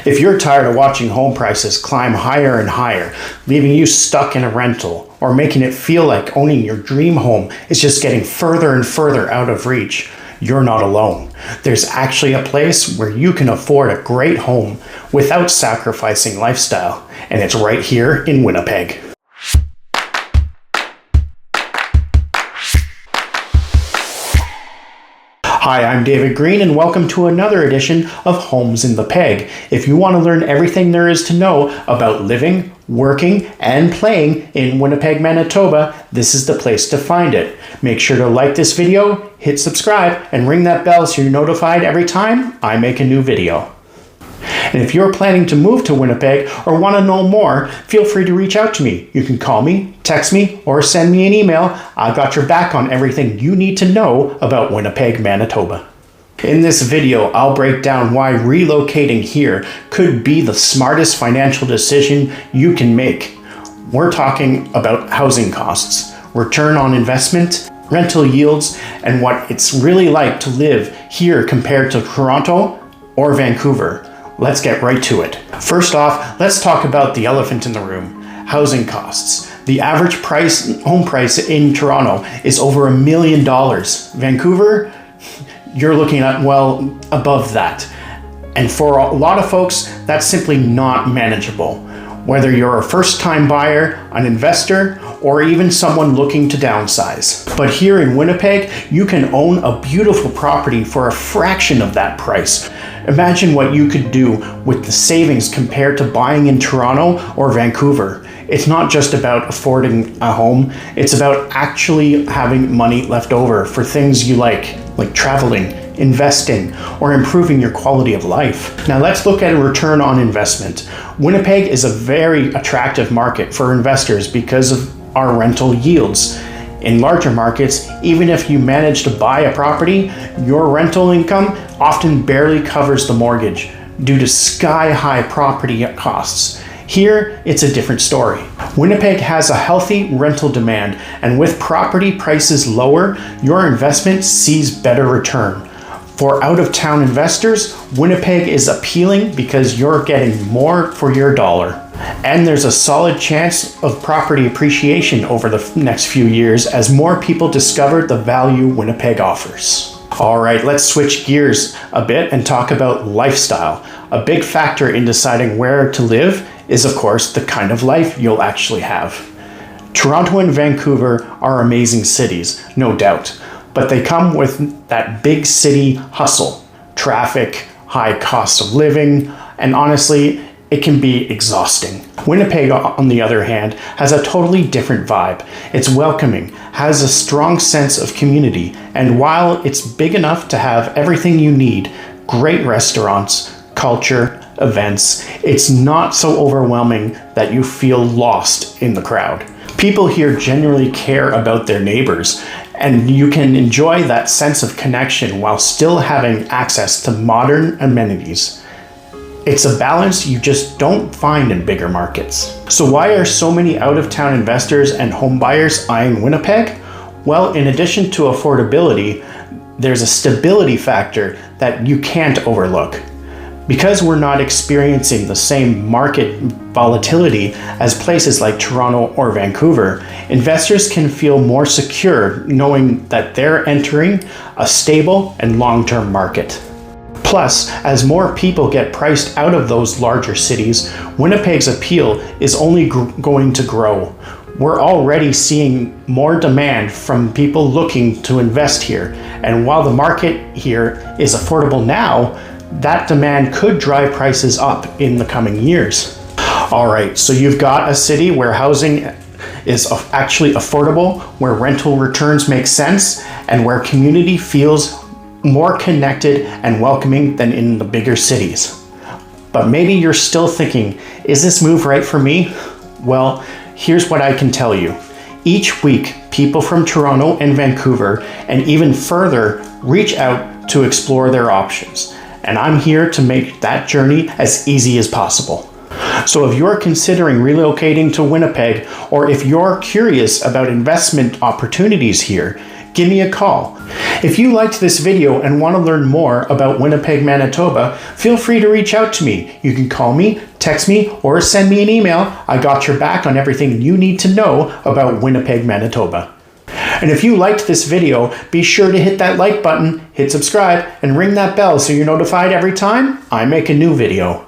If you're tired of watching home prices climb higher and higher, leaving you stuck in a rental, or making it feel like owning your dream home is just getting further and further out of reach, you're not alone. There's actually a place where you can afford a great home without sacrificing lifestyle, and it's right here in Winnipeg. Hi, I'm David Green, and welcome to another edition of Homes in the Peg. If you want to learn everything there is to know about living, working, and playing in Winnipeg, Manitoba, this is the place to find it. Make sure to like this video, hit subscribe, and ring that bell so you're notified every time I make a new video. And if you're planning to move to Winnipeg or want to know more, feel free to reach out to me. You can call me, text me, or send me an email. I've got your back on everything you need to know about Winnipeg, Manitoba. In this video, I'll break down why relocating here could be the smartest financial decision you can make. We're talking about housing costs, return on investment, rental yields, and what it's really like to live here compared to Toronto or Vancouver. Let's get right to it. First off, let's talk about the elephant in the room, housing costs. The average home price in Toronto is over $1 million. Vancouver, you're looking at well above that. And for a lot of folks, that's simply not manageable. Whether you're a first-time buyer, an investor, or even someone looking to downsize. But here in Winnipeg, you can own a beautiful property for a fraction of that price. Imagine what you could do with the savings compared to buying in Toronto or Vancouver. It's not just about affording a home, it's about actually having money left over for things you like traveling, investing, or improving your quality of life. Now let's look at a return on investment. Winnipeg is a very attractive market for investors because of our rental yields. In larger markets, even if you manage to buy a property, your rental income often barely covers the mortgage due to sky-high property costs. Here, it's a different story. Winnipeg has a healthy rental demand, and with property prices lower, your investment sees better return. For out-of-town investors, Winnipeg is appealing because you're getting more for your dollar. And there's a solid chance of property appreciation over the next few years as more people discover the value Winnipeg offers. All right, let's switch gears a bit and talk about lifestyle. A big factor in deciding where to live is, of course, the kind of life you'll actually have. Toronto and Vancouver are amazing cities, no doubt, but they come with that big city hustle, traffic, high cost of living, and honestly, it can be exhausting. Winnipeg, on the other hand, has a totally different vibe. It's welcoming, has a strong sense of community, and while it's big enough to have everything you need, great restaurants, culture, events, it's not so overwhelming that you feel lost in the crowd. People here genuinely care about their neighbors, and you can enjoy that sense of connection while still having access to modern amenities. It's a balance you just don't find in bigger markets. So why are so many out-of-town investors and home buyers eyeing Winnipeg? Well, in addition to affordability, there's a stability factor that you can't overlook. Because we're not experiencing the same market volatility as places like Toronto or Vancouver, investors can feel more secure knowing that they're entering a stable and long-term market. Plus, as more people get priced out of those larger cities, Winnipeg's appeal is only going to grow. We're already seeing more demand from people looking to invest here, and while the market here is affordable now, that demand could drive prices up in the coming years. All right, so you've got a city where housing is actually affordable, where rental returns make sense, and where community feels more connected and welcoming than in the bigger cities. But maybe you're still thinking, is this move right for me? Well, here's what I can tell you. Each week, people from Toronto and Vancouver, and even further, reach out to explore their options. And I'm here to make that journey as easy as possible. So if you're considering relocating to Winnipeg, or if you're curious about investment opportunities here, give me a call. If you liked this video and want to learn more about Winnipeg, Manitoba, feel free to reach out to me. You can call me, text me, or send me an email. I got your back on everything you need to know about Winnipeg, Manitoba. And if you liked this video, be sure to hit that like button, hit subscribe, and ring that bell so you're notified every time I make a new video.